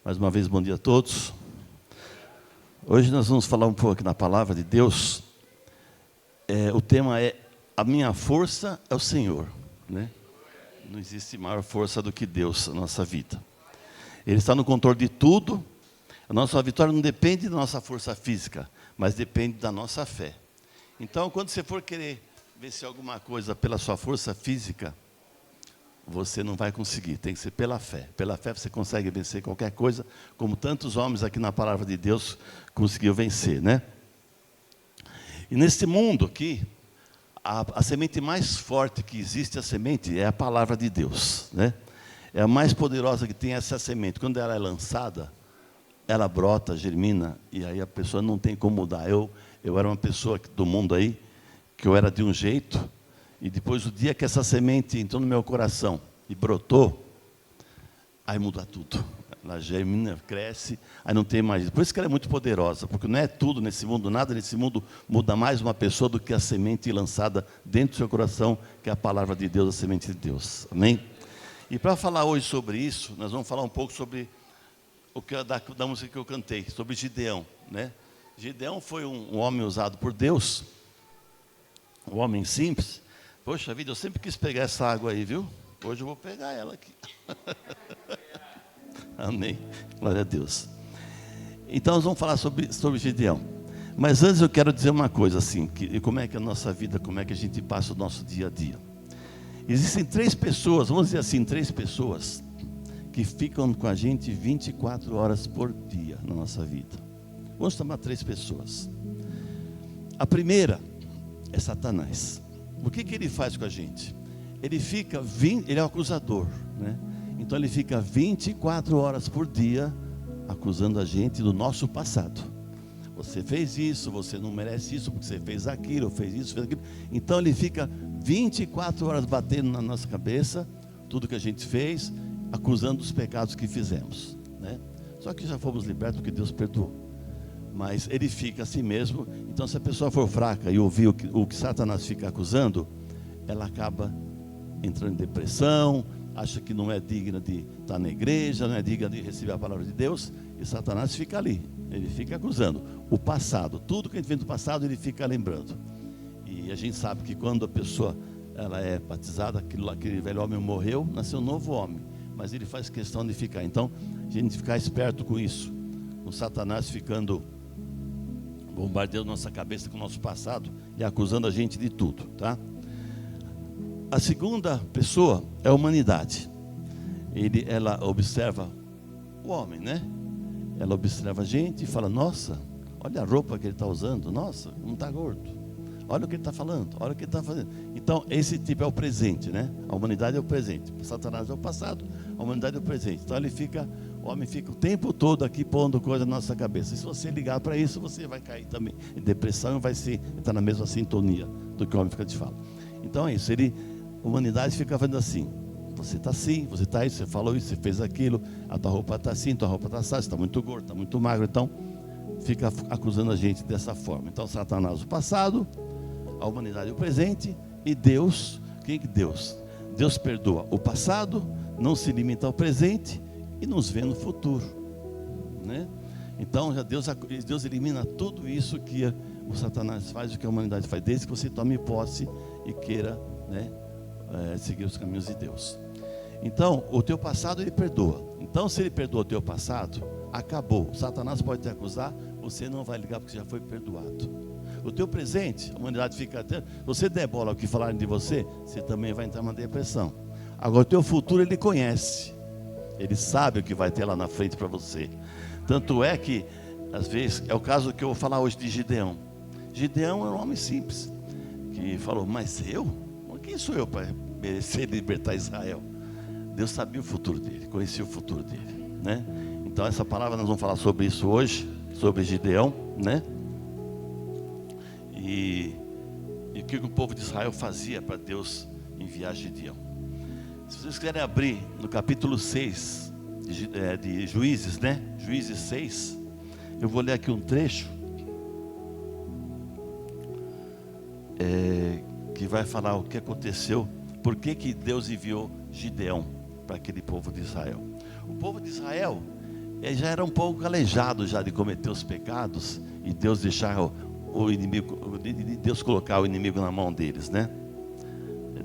Mais uma vez, bom dia a todos. Hoje nós vamos falar um pouco aqui na palavra de Deus. O tema é: a minha força é o Senhor, né? Não existe maior força do que Deus na nossa vida. Ele está no controle de tudo. A nossa vitória não depende da nossa força física, mas depende da nossa fé. Então, quando você for querer vencer alguma coisa pela sua força física, você não vai conseguir, tem que ser pela fé. Pela fé você consegue vencer qualquer coisa, como tantos homens aqui na palavra de Deus conseguiram vencer, né? E nesse mundo aqui, a semente mais forte que existe, a semente, é a palavra de Deus, né? É a mais poderosa que tem essa semente. Quando ela é lançada, ela brota, germina, e aí a pessoa não tem como mudar. Eu era uma pessoa do mundo aí, que eu era de um jeito, e depois, o dia que essa semente entrou no meu coração e brotou, aí muda tudo. Ela germina, cresce, aí não tem mais. Por isso que ela é muito poderosa, porque não é tudo nesse mundo, nada nesse mundo muda mais uma pessoa do que a semente lançada dentro do seu coração, que é a palavra de Deus, a semente de Deus. Amém? E para falar hoje sobre isso, nós vamos falar um pouco sobre o que da música que eu cantei, sobre Gideão, né? Gideão foi um homem usado por Deus, um homem simples. Poxa vida, eu sempre quis pegar essa água aí, viu? Hoje eu vou pegar ela aqui. Amém. Glória a Deus. Então nós vamos falar sobre Gideão. Mas antes eu quero dizer uma coisa assim, como é que é a nossa vida, como é que a gente passa o nosso dia a dia. Existem 3 pessoas, vamos dizer assim, 3 pessoas que ficam com a gente 24 horas por dia na nossa vida. Vamos tomar 3 pessoas. A primeira é Satanás. O que ele faz com a gente? Ele é o acusador, né? Então ele fica 24 horas por dia acusando a gente do nosso passado. Você fez isso, você não merece isso, porque você fez aquilo, fez isso, fez aquilo. Então ele fica 24 horas batendo na nossa cabeça, tudo que a gente fez, acusando os pecados que fizemos, né? Só que já fomos libertos porque Deus perdoou. Mas ele fica assim mesmo. Então, se a pessoa for fraca e ouvir o que Satanás fica acusando, ela acaba entrando em depressão, acha que não é digna de estar na igreja, não é digna de receber a palavra de Deus, e Satanás fica ali, ele fica acusando o passado, tudo que a gente vem do passado, ele fica lembrando. E a gente sabe que quando a pessoa ela é batizada, aquele velho homem morreu, nasceu um novo homem, mas ele faz questão de ficar. Então, a gente ficar esperto com isso, com Satanás ficando bombardeando nossa cabeça com o nosso passado e acusando a gente de tudo, tá? A segunda pessoa é a humanidade. Ela observa o homem, né? Ela observa a gente e fala: nossa, olha a roupa que ele está usando, nossa, não está gordo, olha o que ele está falando, olha o que ele está fazendo. Então, esse tipo é o presente, né? A humanidade é o presente, o Satanás é o passado, a humanidade é o presente. Então o homem fica o tempo todo aqui pondo coisa na nossa cabeça. E se você ligar para isso, você vai cair também em depressão e vai estar na mesma sintonia do que o homem fica te falando. Então é isso, a humanidade fica fazendo assim: você está assim, você está isso, você falou isso, você fez aquilo, a tua roupa está assim, tua roupa está assim, você está muito gordo, está muito magro. Então fica acusando a gente dessa forma. Então Satanás o passado, a humanidade o presente, e Deus, quem que Deus? Deus perdoa o passado, não se limita ao presente e nos vê no futuro, né? Então Deus elimina tudo isso que o Satanás faz, o que a humanidade faz, desde que você tome posse e queira, né, seguir os caminhos de Deus. Então o teu passado ele perdoa. Então se ele perdoa o teu passado, acabou. Satanás pode te acusar, você não vai ligar porque já foi perdoado. O teu presente, a humanidade fica até, você der bola ao que falarem de você, você também vai entrar numa depressão. Agora o teu futuro ele conhece, ele sabe o que vai ter lá na frente para você. Tanto é que, às vezes, é o caso que eu vou falar hoje de Gideão. Gideão era um homem simples, que falou: mas quem sou eu para merecer libertar Israel? Deus sabia o futuro dele, conhecia o futuro dele, né? Então essa palavra nós vamos falar sobre isso hoje, sobre Gideão, né? E o que o povo de Israel fazia para Deus enviar Gideão. Se vocês quiserem abrir no capítulo 6 de Juízes, né? Juízes 6, eu vou ler aqui um trecho que vai falar o que aconteceu, por que Deus enviou Gideão para aquele povo de Israel. O povo de Israel ele já era um pouco calejado já de cometer os pecados e Deus deixar o inimigo, Deus colocar o inimigo na mão deles, né?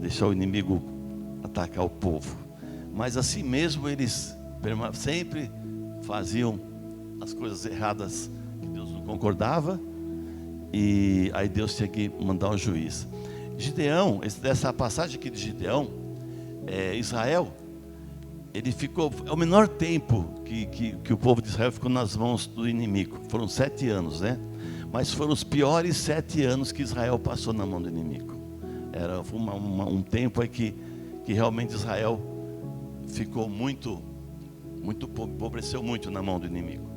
Deixar o inimigo atacar o povo. Mas assim mesmo eles sempre faziam as coisas erradas que Deus não concordava, e aí Deus tinha que mandar um juiz. Gideão, dessa passagem aqui de Gideão, Israel, ele ficou, é o menor tempo que o povo de Israel ficou nas mãos do inimigo. Foram 7 anos, né? Mas foram os piores 7 anos que Israel passou na mão do inimigo. Era um tempo aí que realmente Israel ficou muito, empobreceu muito na mão do inimigo.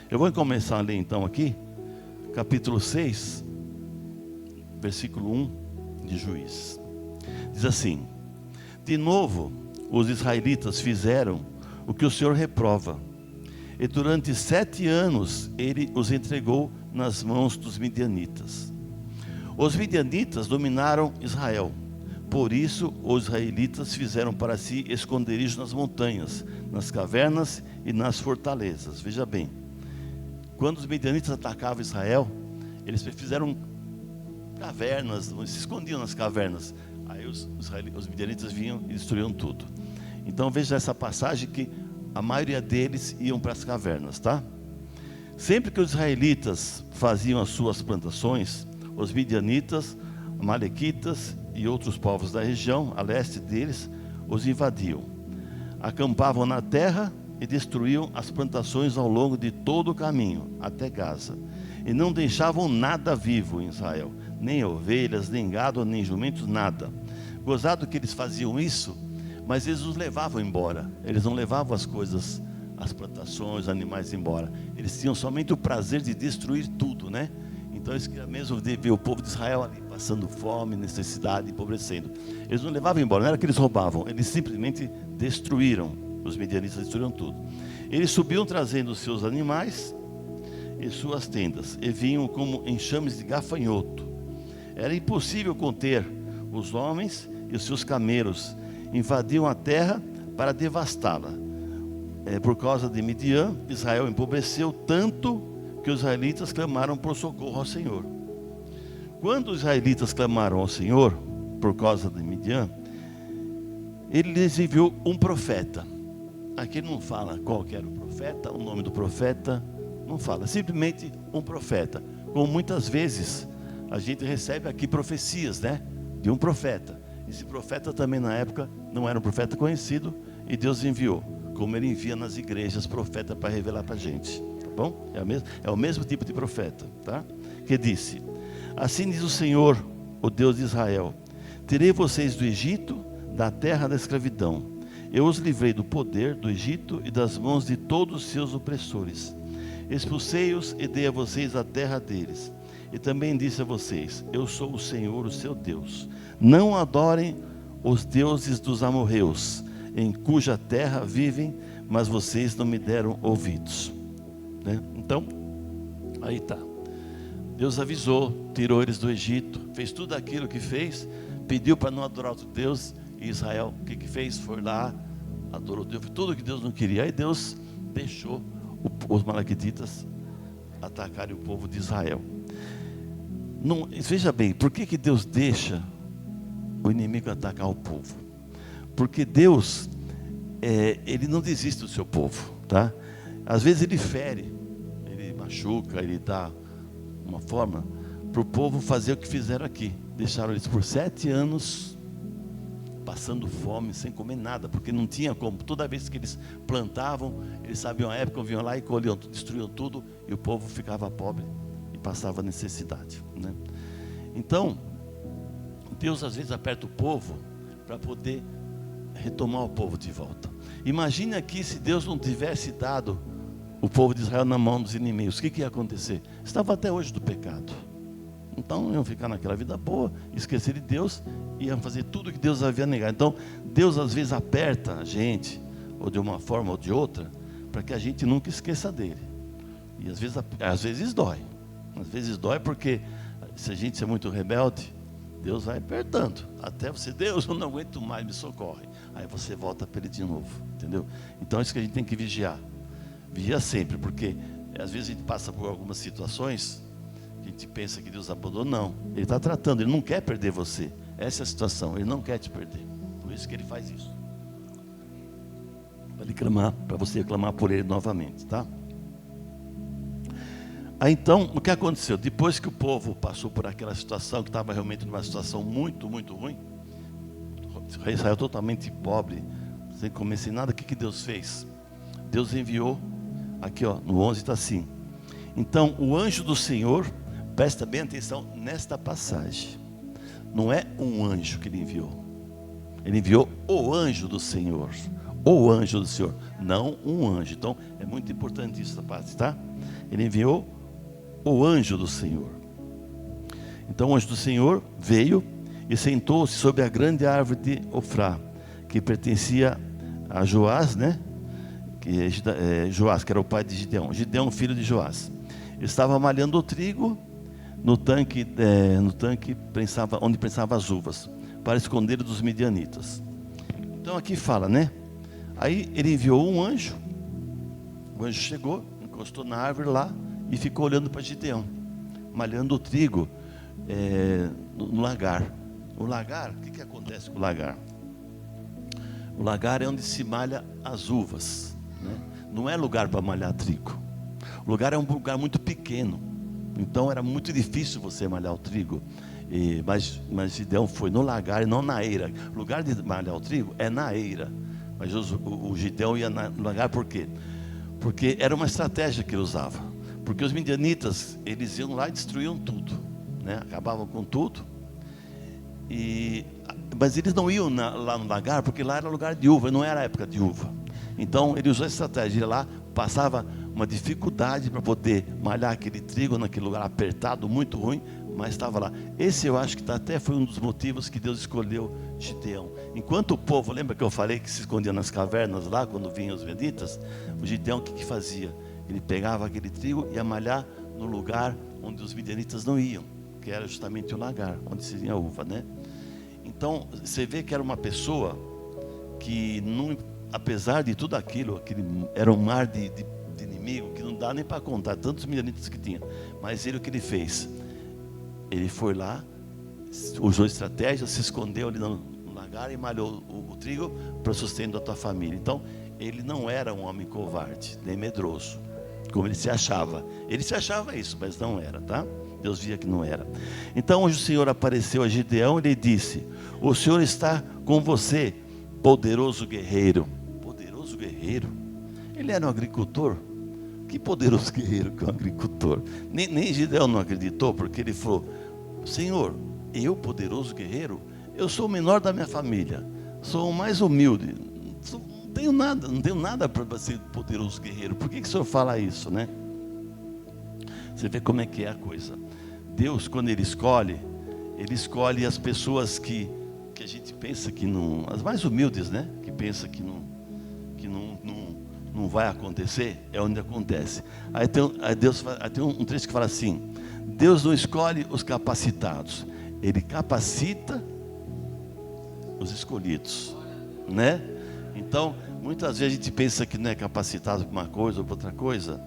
Eu vou começar a ler então aqui, capítulo 6, versículo 1 de Juízes. Diz assim: de novo os israelitas fizeram o que o Senhor reprova, e durante 7 anos ele os entregou nas mãos dos midianitas. Os midianitas dominaram Israel, por isso os israelitas fizeram para si esconderijo nas montanhas, nas cavernas e nas fortalezas. Veja bem, quando os midianitas atacavam Israel, eles fizeram cavernas, se escondiam nas cavernas. Aí os midianitas vinham e destruíam tudo. Então veja essa passagem que a maioria deles iam para as cavernas, tá? Sempre que os israelitas faziam as suas plantações, os midianitas, amalequitas e outros povos da região, a leste deles, os invadiam. Acampavam na terra e destruíam as plantações ao longo de todo o caminho, até Gaza. E não deixavam nada vivo em Israel, nem ovelhas, nem gado, nem jumentos, nada. Gozado que eles faziam isso, mas eles os levavam embora. Eles não levavam as coisas, as plantações, os animais embora. Eles tinham somente o prazer de destruir tudo, né? Então eles queriam mesmo ver o povo de Israel ali passando fome, necessidade, empobrecendo. Eles não levavam embora, não era que eles roubavam, eles simplesmente destruíram. Os midianitas destruíram tudo. Eles subiam trazendo os seus animais e suas tendas, e vinham como enxames de gafanhoto. Era impossível conter os homens e os seus camelos. Invadiam a terra para devastá-la. Por causa de Midian, Israel empobreceu tanto que os israelitas clamaram por socorro ao Senhor. Quando os israelitas clamaram ao Senhor por causa de Midian, ele lhes enviou um profeta. Aqui não fala qual que era o profeta, o nome do profeta, não fala, simplesmente um profeta. Como muitas vezes a gente recebe aqui profecias, né, de um profeta. Esse profeta também na época não era um profeta conhecido, e Deus enviou, como ele envia nas igrejas profeta para revelar para a gente, tá bom? É o mesmo tipo de profeta, tá? Que disse: assim diz o Senhor, o Deus de Israel: tirei vocês do Egito, da terra da escravidão. Eu os livrei do poder do Egito e das mãos de todos os seus opressores. Expulsei-os e dei a vocês a terra deles. E também disse a vocês: eu sou o Senhor, o seu Deus. Não adorem os deuses dos amorreus, em cuja terra vivem, mas vocês não me deram ouvidos. Né? Então, aí está. Deus avisou, tirou eles do Egito, fez tudo aquilo que fez, pediu para não adorar outro Deus, e Israel, o que fez? Foi lá, adorou Deus, tudo que Deus não queria. Aí Deus deixou os malaquititas atacarem o povo de Israel. Não, veja bem, por que Deus deixa o inimigo atacar o povo? Porque Deus, ele não desiste do seu povo, tá? Às vezes ele fere, ele machuca, ele dá uma forma para o povo fazer o que fizeram aqui. Deixaram eles por 7 anos passando fome, sem comer nada, porque não tinha como. Toda vez que eles plantavam, eles sabiam a época, vinham lá e colhiam, destruíam tudo, e o povo ficava pobre e passava necessidade, né? Então, Deus às vezes aperta o povo para poder retomar o povo de volta. Imagine aqui se Deus não tivesse dado o povo de Israel na mão dos inimigos, o que ia acontecer? Estava até hoje do pecado. Então iam ficar naquela vida boa, esquecer de Deus, iam fazer tudo que Deus havia negado. Então Deus às vezes aperta a gente, ou de uma forma ou de outra, para que a gente nunca esqueça dele. E às vezes dói. Às vezes dói porque se a gente é muito rebelde, Deus vai apertando, até você: Deus, eu não aguento mais, me socorre. Aí você volta para ele de novo, entendeu? Então é isso que a gente tem que vigiar. Vigia sempre, porque às vezes a gente passa por algumas situações, a gente pensa que Deus abandonou. Não, Ele está tratando, Ele não quer perder você. Essa é a situação, Ele não quer te perder. Por isso que Ele faz isso. Para Ele clamar, para você clamar por Ele novamente, tá? Aí então, o que aconteceu? Depois que o povo passou por aquela situação, que estava realmente numa situação muito, muito ruim, o rei Israel totalmente pobre, sem comer, sem nada, o que Deus fez? Deus enviou, aqui ó, no 11 está assim: então o anjo do Senhor, presta bem atenção nesta passagem, não é um anjo que Ele enviou o anjo do Senhor, o anjo do Senhor, não um anjo. Então é muito importante isso, essa parte, tá? Ele enviou o anjo do Senhor. Então o anjo do Senhor veio e sentou-se sobre a grande árvore de Ofrá, que pertencia a Joás, né? Joás, que era o pai de Gideão, filho de Joás. Ele estava malhando o trigo no tanque onde prensava as uvas, para esconder dos midianitas. Então aqui fala, né? Aí ele enviou um anjo. O anjo chegou, encostou na árvore lá e ficou olhando para Gideão, malhando o trigo no lagar. O lagar, o que acontece com o lagar? O lagar é onde se malha as uvas, né? Não é lugar para malhar trigo. O lugar é um lugar muito pequeno, então era muito difícil você malhar o trigo. Mas Gideão foi no lagar e não na eira. O lugar de malhar o trigo é na eira, mas o Gideão ia no lagar. Por quê? Porque era uma estratégia que ele usava. Porque os midianitas, eles iam lá e destruíam tudo, né? Acabavam com tudo. Mas eles não iam lá no lagar, porque lá era lugar de uva, não era época de uva. Então ele usou a estratégia, ia lá, passava uma dificuldade para poder malhar aquele trigo naquele lugar apertado, muito ruim, mas estava lá. Esse eu acho que até foi um dos motivos que Deus escolheu Gideão. Enquanto o povo, lembra que eu falei que se escondia nas cavernas lá, quando vinham os midianitas? O Gideão o que fazia? Ele pegava aquele trigo e ia malhar no lugar onde os midianitas não iam, que era justamente o lagar, onde se tinha uva, né? Então, você vê que era uma pessoa que, não, apesar de tudo aquilo, era um mar de inimigo, que não dá nem para contar, tantos midianitas que tinha. Mas o que ele fez? Ele foi lá, usou estratégia, se escondeu ali no lagar e malhou o trigo para o sustento da tua família. Então, ele não era um homem covarde, nem medroso, como ele se achava. Ele se achava isso, mas não era, tá? Deus via que não era. Então hoje o Senhor apareceu a Gideão e lhe disse: o Senhor está com você, poderoso guerreiro. Poderoso guerreiro? Ele era um agricultor? Que poderoso guerreiro que é um agricultor? Nem Gideão não acreditou, porque ele falou: Senhor, eu poderoso guerreiro? Eu sou o menor da minha família, sou o mais humilde, não tenho nada para ser poderoso guerreiro. Por que o Senhor fala isso, né? Você vê como é que é a coisa. Deus, quando Ele escolhe as pessoas que a gente pensa que não, as mais humildes, né? Que pensa que não vai acontecer, é onde acontece. Aí tem um trecho que fala assim: Deus não escolhe os capacitados, Ele capacita os escolhidos, né? Então, muitas vezes a gente pensa que não é capacitado para uma coisa ou para outra coisa,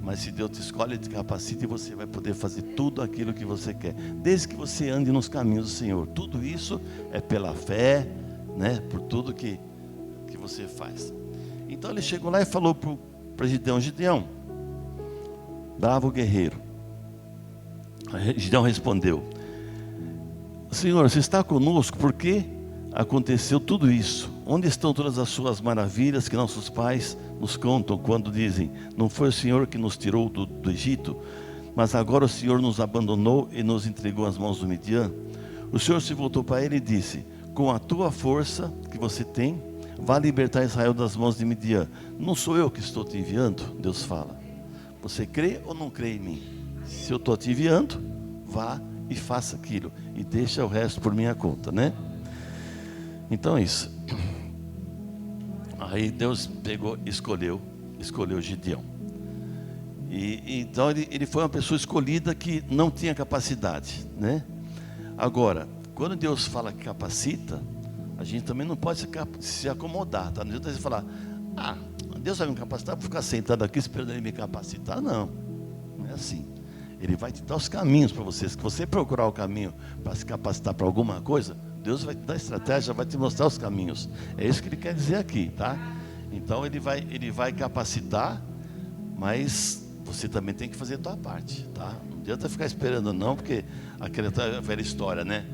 mas se Deus te escolhe, Ele te capacita e você vai poder fazer tudo aquilo que você quer, desde que você ande nos caminhos do Senhor. Tudo isso é pela fé, né? Por tudo que você faz. Então ele chegou lá e falou para Gideão: Gideão, bravo guerreiro. Gideão respondeu: Senhor, você está conosco porque aconteceu tudo isso. Onde estão todas as suas maravilhas que nossos pais nos contam quando dizem: não foi o Senhor que nos tirou do Egito, mas agora o Senhor nos abandonou e nos entregou às mãos do Midian? O Senhor se voltou para ele e disse: com a tua força que você tem, vá libertar Israel das mãos de Midian. Não sou eu que estou te enviando? Deus fala. Você crê ou não crê em mim? Se eu estou te enviando, vá e faça aquilo, e deixa o resto por minha conta, né? Então é isso. Aí Deus pegou, escolheu Gideão. E então ele foi uma pessoa escolhida que não tinha capacidade, né? Agora, quando Deus fala que capacita, a gente também não pode se acomodar, tá? Não adianta você falar: Deus vai me capacitar para ficar sentado aqui esperando Ele me capacitar? Não, não é assim. Ele vai te dar os caminhos para você. Se você procurar o caminho para se capacitar para alguma coisa, Deus vai te dar estratégia, vai te mostrar os caminhos. É isso que Ele quer dizer aqui, tá? Então Ele vai capacitar, mas você também tem que fazer a tua parte, tá? Não adianta ficar esperando não, porque aquela velha história, né?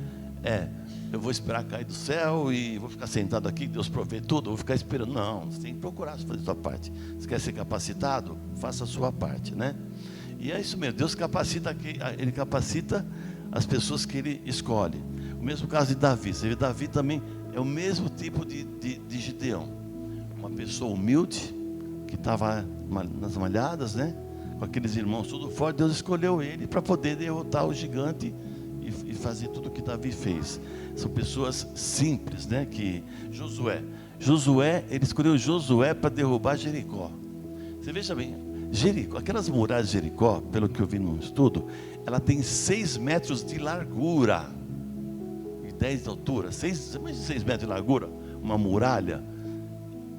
Eu vou esperar cair do céu e vou ficar sentado aqui, Deus provê tudo, eu vou ficar esperando. Não, você tem que procurar fazer a sua parte. Você quer ser capacitado? Faça a sua parte, né? E é isso mesmo, Deus capacita, Ele capacita as pessoas que Ele escolhe. O mesmo caso de Davi. Você vê, Davi também é o mesmo tipo de Gideão. Uma pessoa humilde, que estava nas malhadas, né? Com aqueles irmãos tudo forte, Deus escolheu ele para poder derrotar o gigante e fazer tudo o que Davi fez. São pessoas simples, né? Que Josué, ele escolheu Josué para derrubar Jericó. Você veja bem, Jericó, aquelas muralhas de Jericó, pelo que eu vi no estudo, ela tem 6 metros de largura e 10 de altura, mais de 6 metros de largura, uma muralha.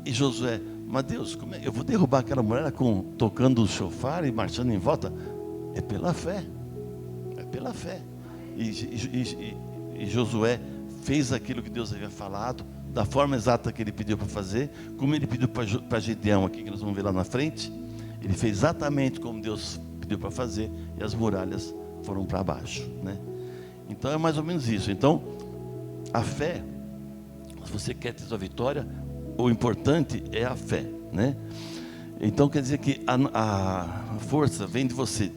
E Josué, mas Deus, eu vou derrubar aquela muralha tocando o chofar e marchando em volta? É pela fé, é pela fé. E Josué fez aquilo que Deus havia falado, da forma exata que ele pediu para fazer, como ele pediu para Gideão aqui, que nós vamos ver lá na frente. Ele fez exatamente como Deus pediu para fazer, e as muralhas foram para baixo, né? Então é mais ou menos isso. Então, a fé, se você quer ter sua vitória, o importante é a fé, né? Então quer dizer que a força vem de você.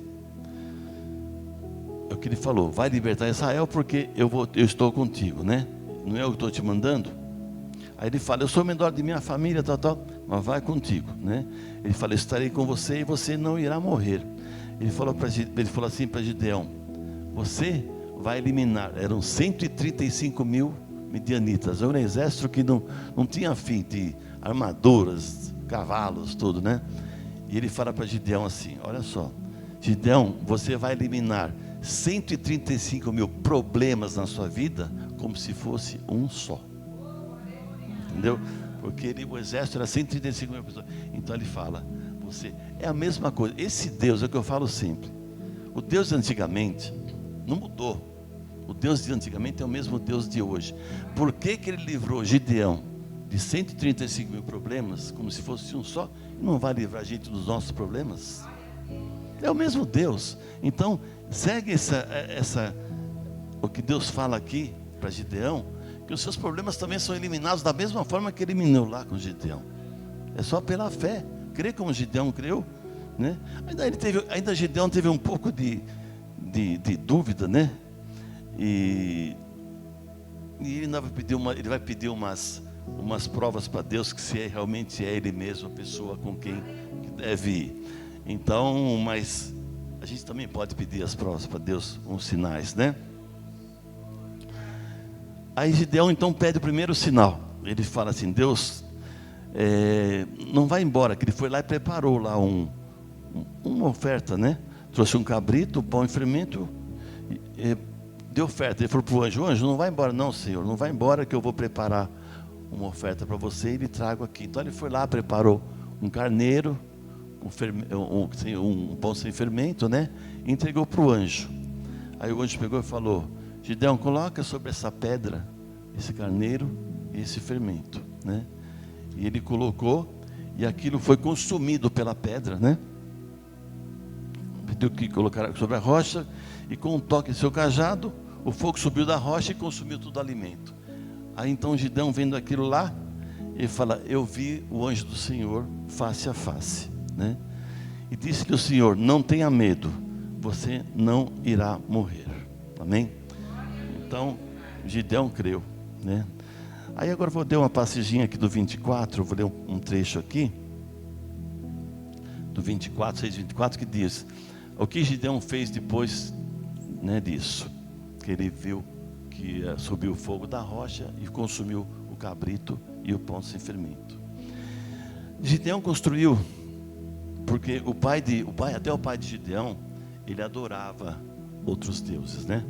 É o que ele falou, vai libertar Israel porque eu estou contigo, né? Não é eu que estou te mandando? Aí ele fala, eu sou o menor de minha família, tal, mas vai contigo, né? Ele fala, estarei com você e você não irá morrer. Ele falou assim para Gideão, você vai eliminar, eram 135 mil midianitas, era um exército que não tinha fim de armaduras, cavalos, tudo, né? E ele fala para Gideão assim, olha só, Gideão, você vai eliminar 135 mil problemas na sua vida, como se fosse um só. Entendeu? Porque o exército era 135 mil pessoas. Então ele fala, você é a mesma coisa. Esse Deus é o que eu falo sempre. O Deus de antigamente não mudou. O Deus de antigamente é o mesmo Deus de hoje. Por que ele livrou Gideão de 135 mil problemas, como se fosse um só? Não vai livrar a gente dos nossos problemas? É o mesmo Deus. Então segue o que Deus fala aqui para Gideão, que os seus problemas também são eliminados da mesma forma que eliminou lá com Gideão. É só pela fé. Crê como Gideão creu, né? Ainda Gideão teve um pouco de dúvida, né? E ele vai pedir umas provas para Deus, que se realmente é Ele mesmo a pessoa com quem deve ir. Então, mas a gente também pode pedir as provas para Deus, uns sinais, né? Aí Gideão então pede o primeiro sinal. Ele fala assim, Deus, não vai embora, que ele foi lá e preparou lá uma oferta, né? Trouxe um cabrito, pão e fermento, deu oferta. Ele falou para o anjo, não vai embora não, Senhor, não vai embora que eu vou preparar uma oferta para você e lhe trago aqui. Então ele foi lá, preparou um carneiro, um pão sem fermento, né? E entregou para o anjo. Aí o anjo pegou e falou, Gideão, coloca sobre essa pedra esse carneiro e esse fermento, né? E ele colocou, e aquilo foi consumido pela pedra, né? Pediu que colocara sobre a rocha, e com um toque de seu cajado, o fogo subiu da rocha e consumiu todo o alimento. Aí então Gideão, vendo aquilo lá, ele fala, eu vi o anjo do Senhor face a face, né? E disse-lhe o Senhor, não tenha medo, você não irá morrer. Amém? Então Gideão creu, né? Aí agora vou ler uma passaginha aqui do 24, vou ler um trecho aqui do 24, 6:24, que diz o que Gideão fez depois, né, disso, que ele viu que subiu o fogo da rocha e consumiu o cabrito e o pão sem fermento. Gideão construiu, porque até o pai de Gideão, ele adorava outros deuses, né?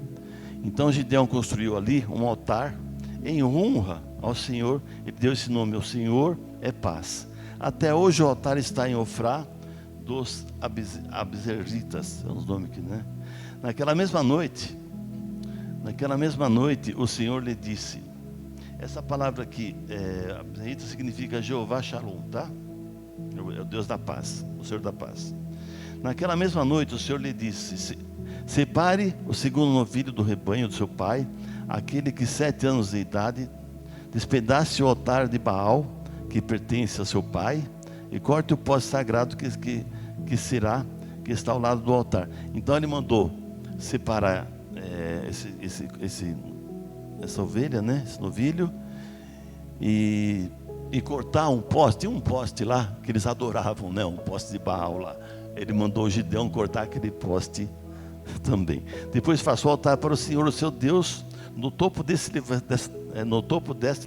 Então Gideão construiu ali um altar em honra ao Senhor. Ele deu esse nome, o Senhor é paz. Até hoje o altar está em Ofrá dos Abzeritas, é os nomes aqui, né? Naquela mesma noite, o Senhor lhe disse, essa palavra aqui, Abzerita, significa Jeová Shalom, tá? É o Deus da paz, o Senhor da paz. Naquela mesma noite o Senhor lhe disse, separe o segundo novilho do rebanho do seu pai, aquele que 7 anos de idade, despedace o altar de Baal, que pertence a seu pai, e corte o poste sagrado que está ao lado do altar. Então ele mandou separar essa ovelha, né, esse novilho, e cortar um poste. Tinha um poste lá que eles adoravam, né, um poste de Baal lá. Ele mandou o Gideão cortar aquele poste também. Depois faça o altar para o Senhor, o seu Deus, no topo desta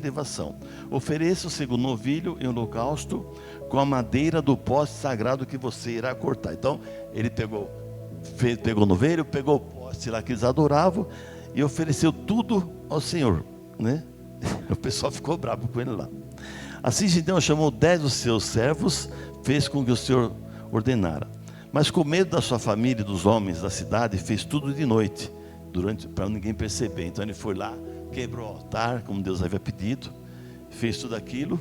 elevação. Ofereça o segundo novilho em holocausto com a madeira do poste sagrado que você irá cortar. Então ele pegou o novilho, pegou o poste lá que eles adoravam e ofereceu tudo ao Senhor, né? O pessoal ficou bravo com ele lá. Assim Gideão chamou 10 dos seus servos, fez com que o Senhor ordenara. Mas com medo da sua família e dos homens da cidade, fez tudo de noite, para ninguém perceber. Então ele foi lá, quebrou o altar, como Deus havia pedido, fez tudo aquilo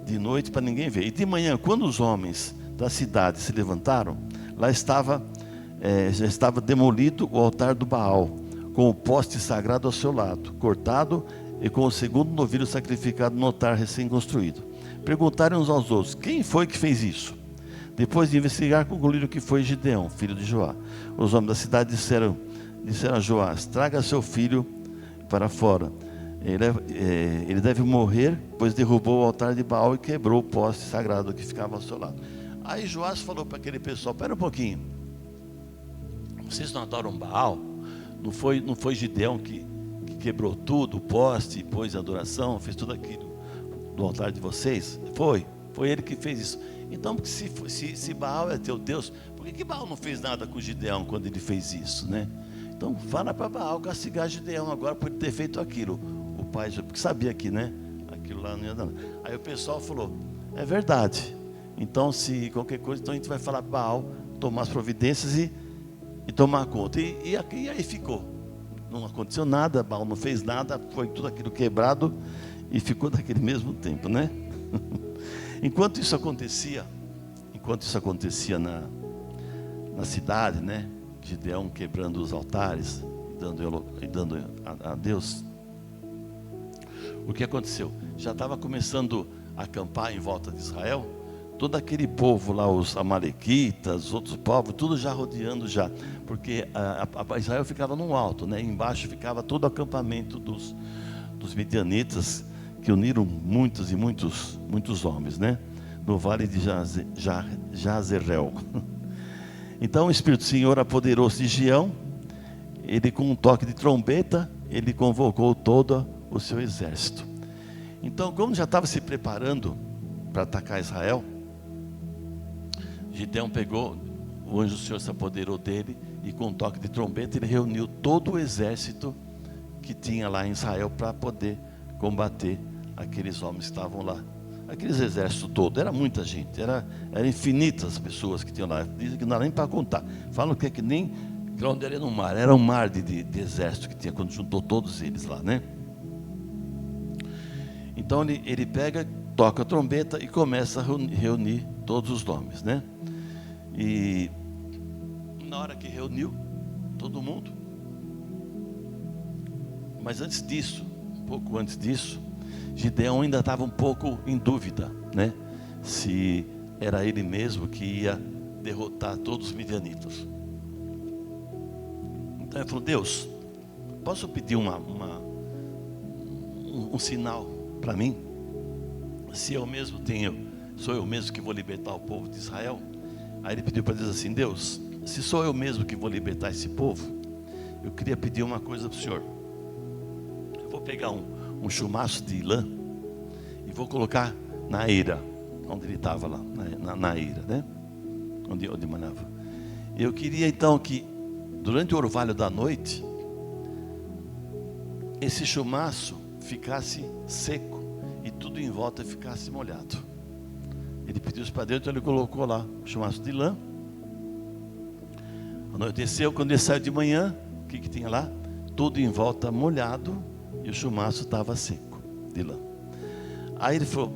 de noite para ninguém ver. E de manhã, quando os homens da cidade se levantaram, lá já estava demolido o altar do Baal, com o poste sagrado ao seu lado, cortado, e com o segundo novilho sacrificado no altar recém-construído. Perguntaram uns aos outros, quem foi que fez isso? Depois de investigar, concluíram que foi Gideão, filho de Joá. Os homens da cidade disseram a Joás, traga seu filho para fora. Ele deve morrer, pois derrubou o altar de Baal e quebrou o poste sagrado que ficava ao seu lado. Aí Joás falou para aquele pessoal, espera um pouquinho, vocês não adoram Baal? Não foi Gideão que quebrou tudo, o poste, pôs a adoração, fez tudo aquilo do altar de vocês? Foi ele que fez isso. Então, se Baal é teu Deus, por que Baal não fez nada com Gideão quando ele fez isso, né? Então fala para Baal castigar Gideão agora por ter feito aquilo. O pai já, porque sabia que, né, aquilo lá não ia dar nada. Aí o pessoal falou, é verdade. Então se qualquer coisa, então a gente vai falar para Baal tomar as providências e tomar conta. E aí ficou. Não aconteceu nada, Baal não fez nada, foi tudo aquilo quebrado e ficou daquele mesmo tempo, né? Enquanto isso acontecia na cidade, né? Gideão quebrando os altares, dando a Deus. O que aconteceu? Já estava começando a acampar em volta de Israel, todo aquele povo lá, os amalequitas, outros povos, tudo já rodeando já, porque Israel ficava no alto, né? Embaixo ficava todo o acampamento dos midianitas, que uniram muitos homens, né? No vale de Jazerel. Então o Espírito do Senhor apoderou-se de Gideão. Ele, com um toque de trombeta, ele convocou todo o seu exército. Então, como já estava se preparando para atacar Israel, Gideão pegou, o anjo do Senhor se apoderou dele, e com um toque de trombeta ele reuniu todo o exército que tinha lá em Israel para poder combater aqueles homens que estavam lá. Aqueles exércitos todos, era muita gente, era infinitas as pessoas que tinham lá. Dizem que não era nem para contar. Falam que é que nem onde era no mar, era um mar de exército que tinha quando juntou todos eles lá, né? Então ele pega, toca a trombeta e começa a reunir todos os nomes, né? E na hora que reuniu todo mundo, mas antes disso, um pouco antes disso, Gideão ainda estava um pouco em dúvida, né? Se era ele mesmo que ia derrotar todos os midianitas. Então ele falou, Deus, posso pedir um sinal para mim? Se eu mesmo sou eu mesmo que vou libertar o povo de Israel? Aí ele pediu para Deus assim, Deus, se sou eu mesmo que vou libertar esse povo, eu queria pedir uma coisa para o Senhor. Eu vou pegar um chumaço de lã e vou colocar na eira, onde ele estava lá, na eira, né? Onde manava. Eu queria então que durante o orvalho da noite esse chumaço ficasse seco e tudo em volta ficasse molhado. Ele pediu isso para Deus, então ele colocou lá o chumaço de lã. Anoiteceu, quando ele saiu de manhã, o que tinha lá? Tudo em volta molhado e o chumaço estava seco de lã. Aí ele falou: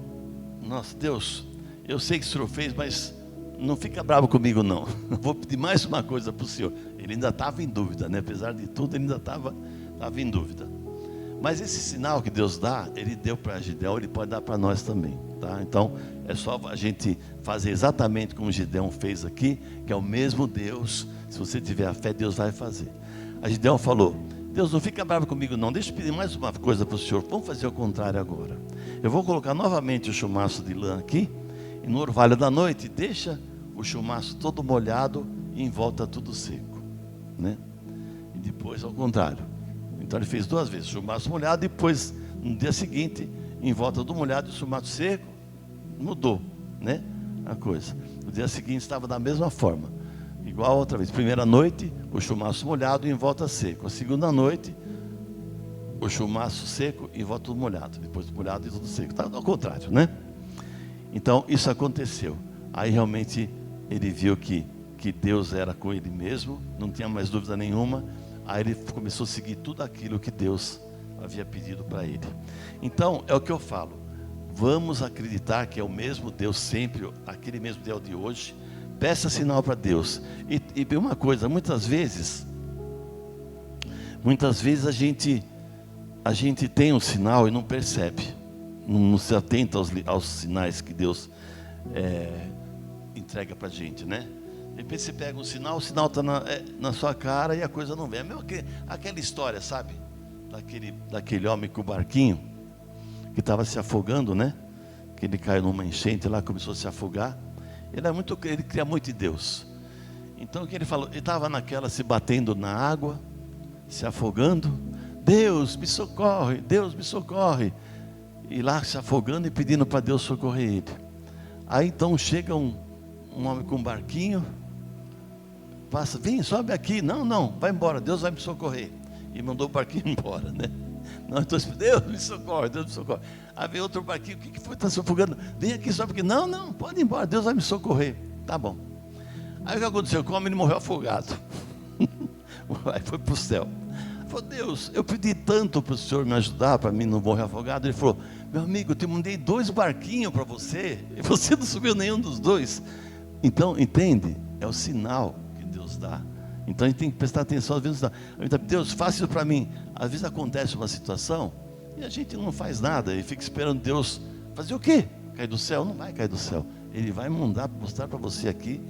nossa, Deus, eu sei que o Senhor fez, mas não fica bravo comigo não. Vou pedir mais uma coisa para o Senhor. Ele ainda estava em dúvida, né? Apesar de tudo, ele ainda estava em dúvida. Mas esse sinal que Deus dá, Ele deu para Gideão, Ele pode dar para nós também, tá? Então, é só a gente fazer exatamente como Gideão fez aqui, que é o mesmo Deus. Se você tiver a fé, Deus vai fazer. A Gideão falou: Deus, não fica bravo comigo não, deixa eu pedir mais uma coisa para o Senhor. Vamos fazer o contrário agora. Eu vou colocar novamente o chumaço de lã aqui, e no orvalho da noite, deixa o chumaço todo molhado e em volta tudo seco, né? E depois ao contrário. Então ele fez duas vezes, chumaço molhado, e depois no dia seguinte, em volta do molhado e o chumaço seco, mudou, né? A coisa. No dia seguinte estava da mesma forma, igual a outra vez. Primeira noite, o chumaço molhado e em volta seco. A segunda noite, o chumaço seco e em volta tudo molhado. Depois do molhado e tudo seco. Está ao contrário, né? Então isso aconteceu. Aí realmente ele viu que Deus era com ele mesmo, não tinha mais dúvida nenhuma. Aí ele começou a seguir tudo aquilo que Deus havia pedido para ele. Então, é o que eu falo. Vamos acreditar que é o mesmo Deus sempre, aquele mesmo Deus de hoje. Peça sinal para Deus. E uma coisa, muitas vezes a gente tem um sinal e não percebe. Não se atenta aos sinais que Deus entrega para a gente, né? De repente você pega um sinal, o sinal está na sua cara e a coisa não vem. É mesmo aquela história, sabe? Daquele homem com o barquinho, que estava se afogando, né? Que ele caiu numa enchente lá, começou a se afogar. Ele cria muito em Deus. Então o que ele falou? Ele estava naquela, se batendo na água, se afogando. Deus me socorre, Deus me socorre. E lá se afogando e pedindo para Deus socorrer ele. Aí então chega um homem com um barquinho, passa, vem, sobe aqui. Não, vai embora, Deus vai me socorrer. E mandou o barquinho embora, né? Não, então, Deus me socorre, Deus me socorre. Aí veio outro barquinho, o que foi? Está se afogando? Vem aqui, sobe aqui. Não, pode ir embora, Deus vai me socorrer. Tá bom. Aí o que aconteceu? O homem ele morreu afogado. Aí foi para o céu. Falou: Deus, eu pedi tanto para o Senhor me ajudar, para mim não morrer afogado. Ele falou: meu amigo, eu te mandei 2 barquinhos para você, e você não subiu nenhum dos 2. Então, entende? É o sinal que Deus dá. Então a gente tem que prestar atenção. Às vezes, Deus, faça isso para mim. Às vezes acontece uma situação e a gente não faz nada e fica esperando Deus fazer o quê? Cair do céu? Não vai cair do céu. Ele vai mostrar para você aqui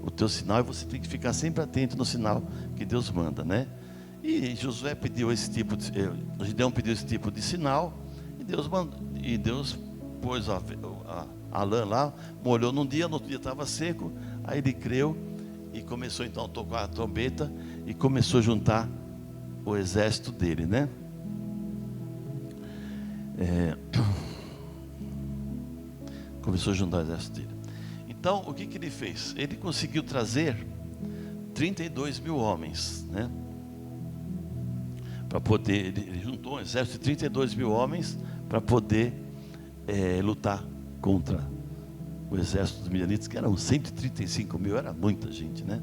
o teu sinal, e você tem que ficar sempre atento no sinal que Deus manda, né? E Josué pediu esse tipo de, Gideão pediu esse tipo de sinal, e Deus pôs a lã lá, molhou num dia, no outro dia estava seco. Aí ele creu e começou então a tocar a trombeta e começou a juntar o exército dele, né? Começou a juntar o exército dele. Então, o que ele fez? Ele conseguiu trazer 32 mil homens, né? Para poder, ele juntou um exército de 32 mil homens para poder lutar contra o exército dos midianitas, que eram 135 mil, era muita gente, né?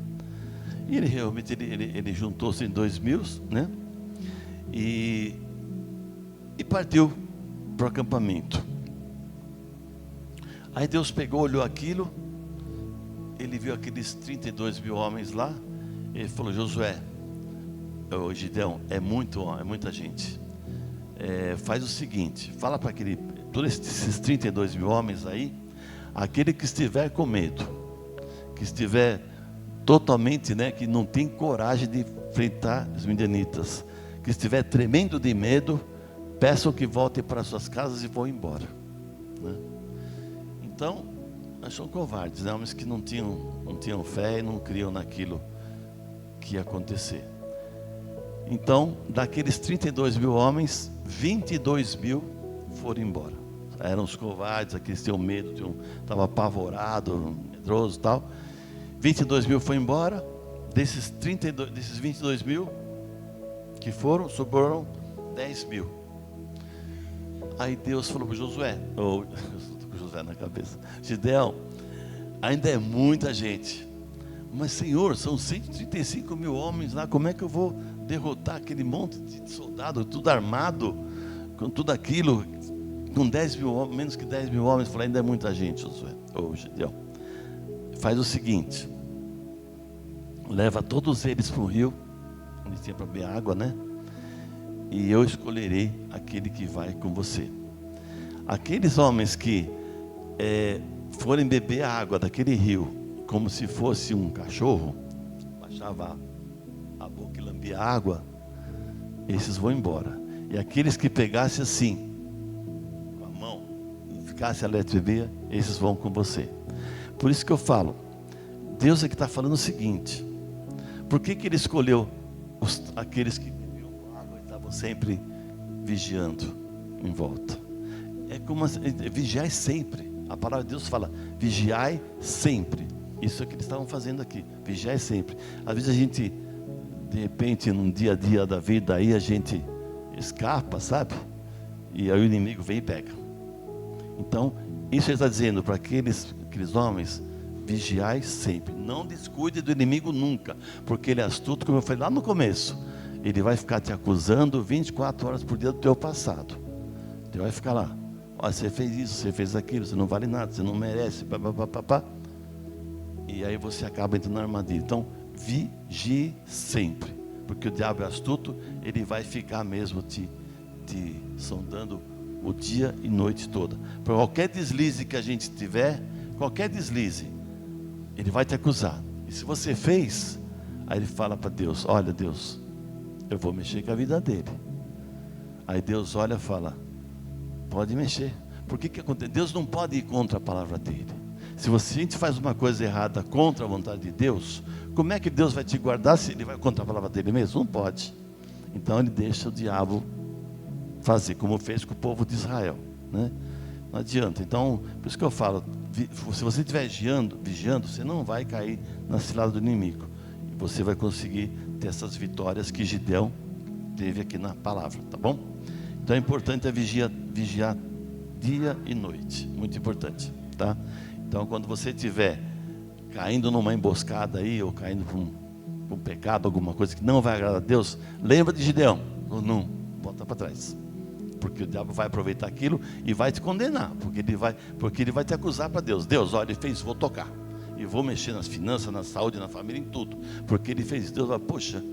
E ele realmente ele juntou 102 mil, né? E partiu para o acampamento. Aí Deus pegou, olhou aquilo, ele viu aqueles 32 mil homens lá, ele falou: Josué, Gideão, é muita gente. Faz o seguinte, fala para todos esses 32 mil homens aí, aquele que estiver com medo, que estiver totalmente, né, que não tem coragem de enfrentar os midianitas, que estiver tremendo de medo, peçam que voltem para suas casas e vão embora, né? Então, são covardes, né? Homens que não tinham fé e não criam naquilo que ia acontecer. Então, daqueles 32 mil homens, 22 mil foram embora. Eram os covardes, aqueles que tinham medo, estavam apavorados, medrosos e tal. 22 mil foram embora. Desses 22 mil que foram, sobraram 10 mil. Aí Deus falou para Josué, Josué na cabeça. Gideão, ainda é muita gente. Mas, Senhor, são 135 mil homens lá. Como é que eu vou derrotar aquele monte de soldado, tudo armado, com tudo aquilo, com 10 mil homens, menos que 10 mil homens? Falei, ainda é muita gente, Josué. Ô, Gideão, faz o seguinte: leva todos eles para o rio, onde tinha para beber água, né? E eu escolherei aquele que vai com você. Aqueles homens que forem beber a água daquele rio, como se fosse um cachorro, baixava a boca e lambia a água, esses vão embora. E aqueles que pegassem assim, com a mão, e ficassem alerta e beber, esses vão com você. Por isso que eu falo, Deus é que está falando o seguinte: por que Ele escolheu aqueles que bebiam água e estavam sempre vigiando em volta? É como vigiai sempre. A palavra de Deus fala, vigiai sempre. Isso é o que eles estavam fazendo aqui, vigiai sempre. Às vezes a gente, de repente, num dia a dia da vida, aí a gente escapa, sabe? E aí o inimigo vem e pega. Então, isso ele está dizendo para aqueles homens: vigiai sempre. Não descuide do inimigo nunca, porque ele é astuto, como eu falei lá no começo. Ele vai ficar te acusando 24 horas por dia do teu passado. Ele vai ficar lá: olha, você fez isso, você fez aquilo, você não vale nada, você não merece, papapá. E aí você acaba entrando na armadilha. Então, vigie sempre, porque o diabo é astuto, ele vai ficar mesmo te sondando o dia e noite toda. Por qualquer deslize que a gente tiver, qualquer deslize, ele vai te acusar. E se você fez, aí ele fala para Deus: olha, Deus, eu vou mexer com a vida dele. Aí Deus olha e fala: pode mexer. Por que acontece? Deus não pode ir contra a palavra dele. Se a gente faz uma coisa errada contra a vontade de Deus, como é que Deus vai te guardar se ele vai contra a palavra dele mesmo? Não pode. Então ele deixa o diabo fazer, como fez com o povo de Israel, né? Não adianta. Então, por isso que eu falo, se você estiver vigiando, você não vai cair na cilada do inimigo. E você vai conseguir ter essas vitórias que Gideão teve aqui na palavra, tá bom? Então é importante vigiar dia e noite, muito importante, tá? Então quando você estiver caindo numa emboscada aí, ou caindo para um pecado, alguma coisa que não vai agradar a Deus, lembra de Gideão, ou não, volta para trás, porque o diabo vai aproveitar aquilo e vai te condenar, porque ele vai te acusar para Deus. Deus, olha, ele fez, vou tocar, e vou mexer nas finanças, na saúde, na família, em tudo, porque ele fez. Deus vai, poxa,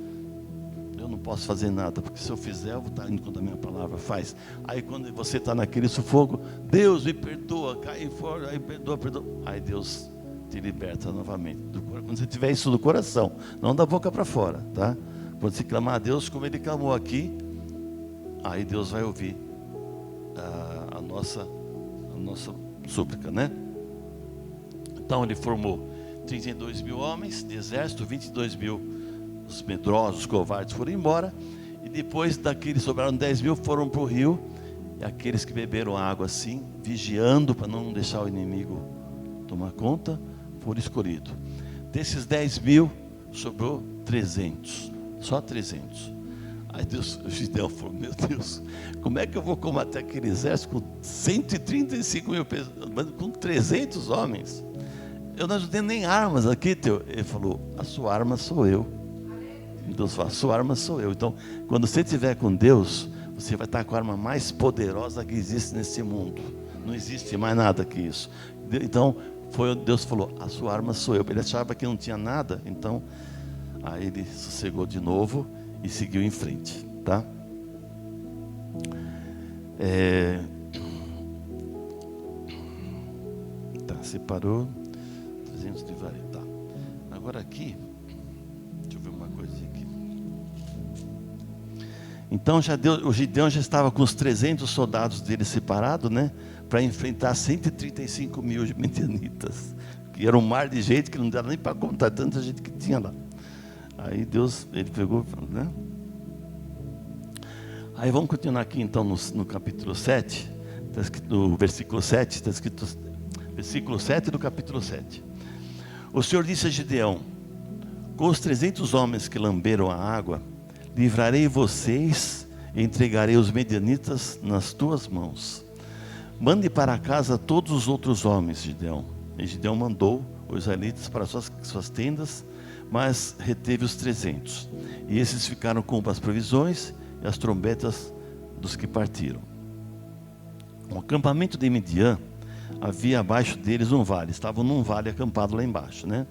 eu não posso fazer nada, porque se eu fizer, eu vou estar indo contra a minha palavra. Faz. Aí quando você está naquele sufoco, Deus me perdoa, cai fora, aí perdoa. Aí Deus te liberta novamente. Quando você tiver isso do coração, não da boca para fora, tá? Quando você clamar a Deus como ele clamou aqui, aí Deus vai ouvir a nossa súplica, né? Então ele formou 32 mil homens de exército, 22 mil os medrosos, os covardes foram embora, e depois daqueles sobraram 10 mil, foram para o rio, e aqueles que beberam água assim, vigiando para não deixar o inimigo tomar conta, foram escolhidos. Desses 10 mil, sobrou 300, só 300. Aí Deus, o Gideão falou: meu Deus, como é que eu vou combater aquele exército com 135 mil pessoas, com 300 homens? Eu não tenho nem armas aqui, teu. Ele falou: a sua arma sou eu. Deus fala: a sua arma sou eu. Então, quando você estiver com Deus, você vai estar com a arma mais poderosa que existe nesse mundo. Não existe mais nada que isso. Então, Deus falou: a sua arma sou eu. Ele achava que não tinha nada, então, aí ele sossegou de novo e seguiu em frente, tá? Tá, separou 300 de varia, tá. Agora aqui, deixa eu ver uma coisinha aqui. Então o Gideão já estava com os 300 soldados dele separados, né? Para enfrentar 135 mil midianitas, que era um mar de gente que não dava nem para contar tanta gente que tinha lá. Aí Deus, ele pegou, né? Aí vamos continuar aqui então no capítulo 7, no versículo 7, está escrito, versículo 7 do capítulo 7. O Senhor disse a Gideão: com os 300 homens que lamberam a água, livrarei vocês e entregarei os medianitas nas tuas mãos. mande para casa todos os outros homens, Gideão. E Gideão mandou os israelitas para suas tendas, mas reteve os 300. E esses ficaram com as provisões e as trombetas dos que partiram. O acampamento de Midian havia abaixo deles um vale. Estavam num vale acampado lá embaixo, né?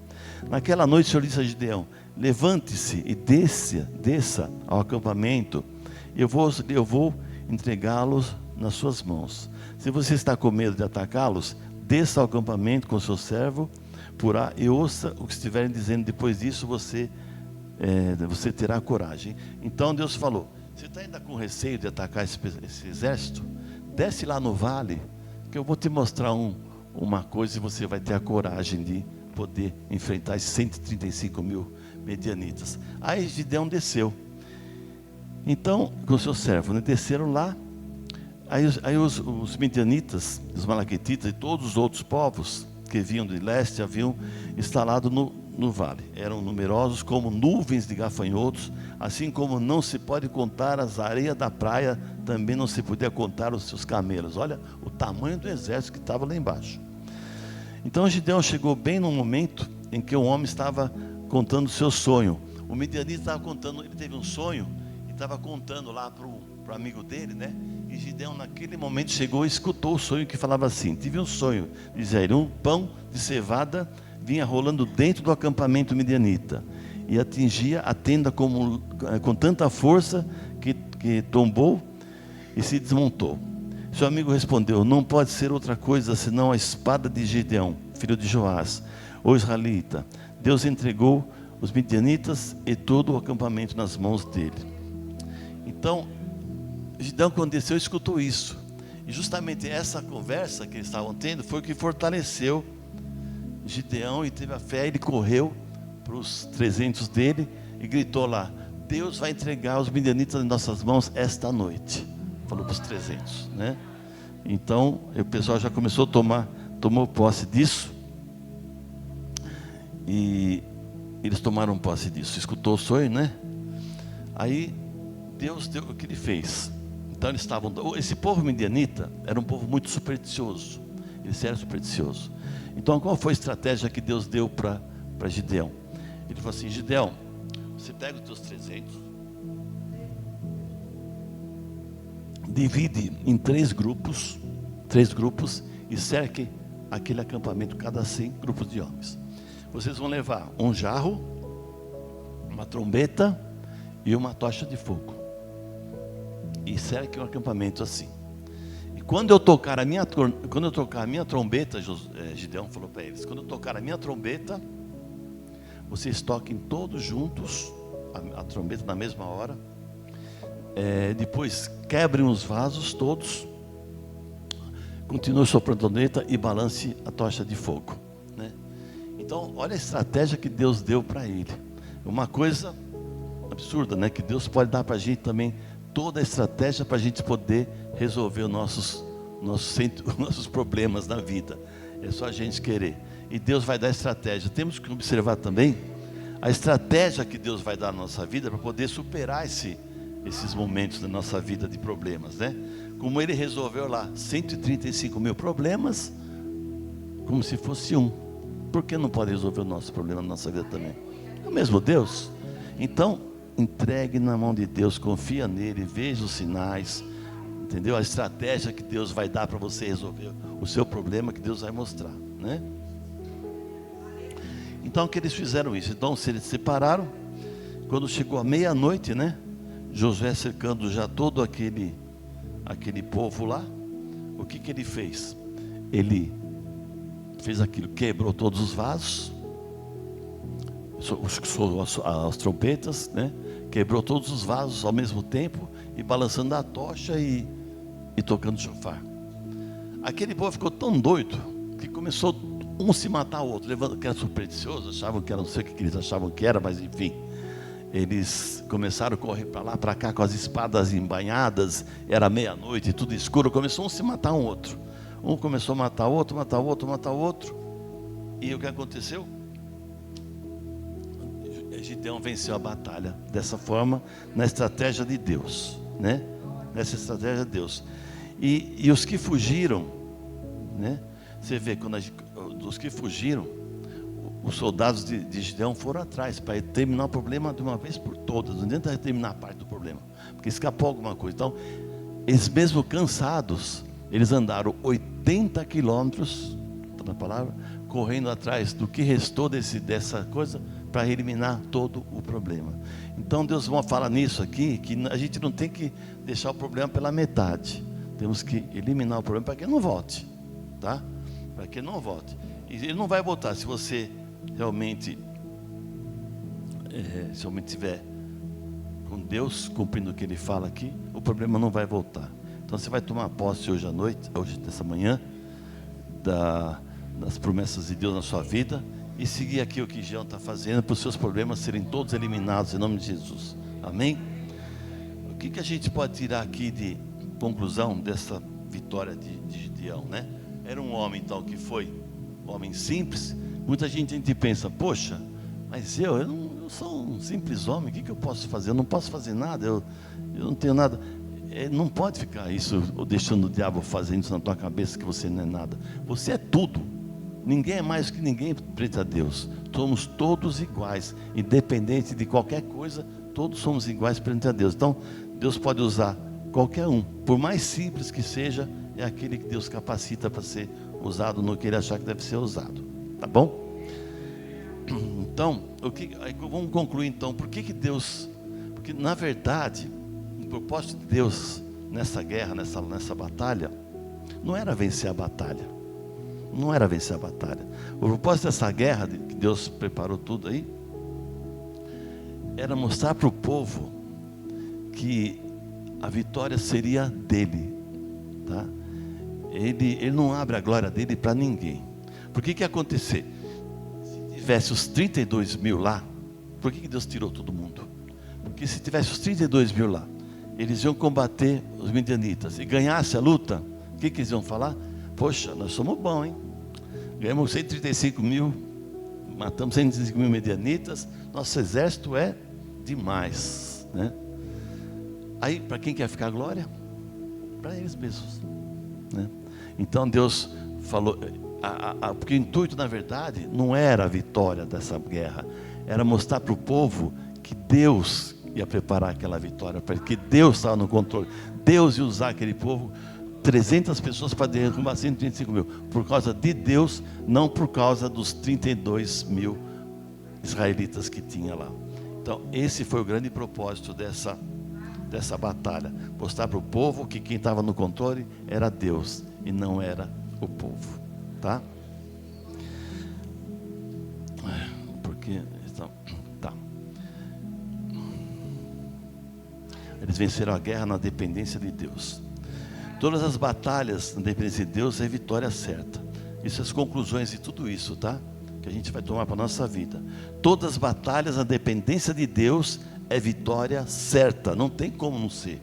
Naquela noite o Senhor disse a Gideão: levante-se e desça ao acampamento. Eu vou entregá-los nas suas mãos. Se você está com medo de atacá-los, desça ao acampamento com seu servo e ouça o que estiverem dizendo. Depois disso você terá coragem. Então Deus falou: você está ainda com receio de atacar esse exército? Desce lá no vale, que eu vou te mostrar uma coisa, e você vai ter a coragem de poder enfrentar esses 135 mil medianitas. Aí Gideão desceu. Então, com o seu servo, né, desceram lá. Aí os medianitas, os malaquititas e todos os outros povos que vinham de leste haviam instalado no vale. Eram numerosos como nuvens de gafanhotos, assim como não se pode contar as areias da praia, também não se podia contar os seus camelos. Olha o tamanho do exército que estava lá embaixo. Então Gideão chegou bem no momento em que o homem estava contando o seu sonho. O midianita estava contando, ele teve um sonho e estava contando lá para o amigo dele, né? E Gideão naquele momento chegou e escutou o sonho que falava assim: tive um sonho, dizia ele, um pão de cevada vinha rolando dentro do acampamento midianita e atingia a tenda com tanta força que tombou e se desmontou. Seu amigo respondeu: não pode ser outra coisa senão a espada de Gideão, filho de Joás, o israelita. Deus entregou os midianitas e todo o acampamento nas mãos dele. Então Gideão, quando desceu, escutou isso. E justamente essa conversa que eles estavam tendo foi o que fortaleceu Gideão, e teve a fé. Ele correu para os 300 dele e gritou lá: Deus vai entregar os midianitas em nossas mãos esta noite. Falou para os 300, né? Então o pessoal já começou a tomou posse disso. E eles tomaram posse disso. Escutou o sonho, né? Aí Deus deu o que ele fez. Então eles estavam. Esse povo midianita era um povo muito supersticioso. Eles eram supersticiosos. Então qual foi a estratégia que Deus deu para Gideão? Ele falou assim: Gideão, você pega os teus 300, divide em 3 grupos e cerque aquele acampamento, cada 100 grupos de homens. Vocês vão levar um jarro, uma trombeta e uma tocha de fogo. E cerque um acampamento assim. E quando eu tocar a minha trombeta, Gideão falou para eles: quando eu tocar a minha trombeta, vocês toquem todos juntos a trombeta na mesma hora. Depois quebrem os vasos todos, continue soprando a trombeta e balance a tocha de fogo, né? Então olha a estratégia que Deus deu para ele. Uma coisa absurda, né? Que Deus pode dar para a gente também toda a estratégia para a gente poder resolver os nossos problemas na vida. É só a gente querer. E Deus vai dar estratégia. Temos que observar também a estratégia que Deus vai dar na nossa vida para poder superar esses momentos da nossa vida de problemas, né? Como ele resolveu lá 135 mil problemas, como se fosse um. Por que não pode resolver o nosso problema na nossa vida também? É o mesmo Deus. Então entregue na mão de Deus, confia nele, veja os sinais, entendeu? A estratégia que Deus vai dar para você resolver o seu problema, que Deus vai mostrar, né? Então que eles fizeram isso. Então se eles se separaram, quando chegou a meia-noite, né? Josué cercando já todo aquele povo lá, o que ele fez? Ele fez aquilo, quebrou todos os vasos, as trompetas, né? Quebrou todos os vasos ao mesmo tempo e balançando a tocha e tocando chofar. Aquele povo ficou tão doido que começou um se matar o outro, que era supersticioso, achavam que era, não sei o que eles achavam que era, mas enfim, eles começaram a correr para lá, para cá com as espadas embainhadas. Era meia-noite, tudo escuro, começou um se matar um outro. Um começou a matar o outro, matar o outro, matar o outro. E o que aconteceu? Gideão venceu a batalha dessa forma, na estratégia de Deus, né? Nessa estratégia de Deus. E os que fugiram né? Você vê, os que fugiram, os soldados de Gideão foram atrás para terminar o problema de uma vez por todas. Não adianta terminar a parte do problema, porque escapou alguma coisa. Então, eles mesmo cansados, eles andaram 80 quilômetros, na palavra, correndo atrás do que restou dessa coisa, para eliminar todo o problema. Então Deus vai falar nisso aqui, que a gente não tem que deixar o problema pela metade. Temos que eliminar o problema para que ele não volte, tá? Para que ele não volte. E ele não vai voltar se você realmente estiver com Deus cumprindo o que Ele fala aqui. O problema não vai voltar. Então você vai tomar posse hoje à noite, hoje dessa manhã, das promessas de Deus na sua vida, e seguir aqui o que Jean está fazendo, para os seus problemas serem todos eliminados em nome de Jesus. Amém? O que a gente pode tirar aqui de conclusão dessa vitória de Gideão, né? Era um homem então que foi um homem simples. Muita gente pensa, poxa, mas eu sou um simples homem, o que eu posso fazer? Eu não posso fazer nada, eu não tenho nada. Não pode ficar isso, ou deixando o diabo fazendo isso na tua cabeça, que você não é nada. Você é tudo. Ninguém é mais que ninguém perante a Deus. Somos todos iguais, independente de qualquer coisa, todos somos iguais perante a Deus. Então, Deus pode usar qualquer um, por mais simples que seja, é aquele que Deus capacita para ser usado no que Ele achar que deve ser usado. Tá bom? Então, vamos concluir então, por que Deus... Porque na verdade, o propósito de Deus nessa guerra, nessa batalha, não era vencer a batalha. Não era vencer a batalha. O propósito dessa guerra, que Deus preparou tudo aí, era mostrar para o povo que a vitória seria dele, tá? Ele não abre a glória dele para ninguém. Por que ia acontecer? Se tivesse os 32 mil lá, por que Deus tirou todo mundo? Porque se tivesse os 32 mil lá, eles iam combater os midianitas e ganhasse a luta, o que eles iam falar? Poxa, nós somos bons, hein? Ganhamos 135 mil, matamos 135 mil midianitas, nosso exército é demais, né? Aí, para quem quer ficar a glória? Para eles mesmos, né? Então Deus falou, porque o intuito na verdade não era a vitória dessa guerra, era mostrar para o povo que Deus ia preparar aquela vitória, porque Deus estava no controle. Deus ia usar aquele povo, 300 pessoas para derrubar 125 mil, por causa de Deus, não por causa dos 32 mil israelitas que tinha lá. Então esse foi o grande propósito dessa batalha, mostrar para o povo que quem estava no controle era Deus e não era o povo, tá? Porque então, tá. Eles venceram a guerra na dependência de Deus. Todas as batalhas na dependência de Deus é vitória certa. Isso é as conclusões de tudo isso, tá? Que a gente vai tomar para a nossa vida. Todas as batalhas na dependência de Deus é vitória certa, não tem como não ser.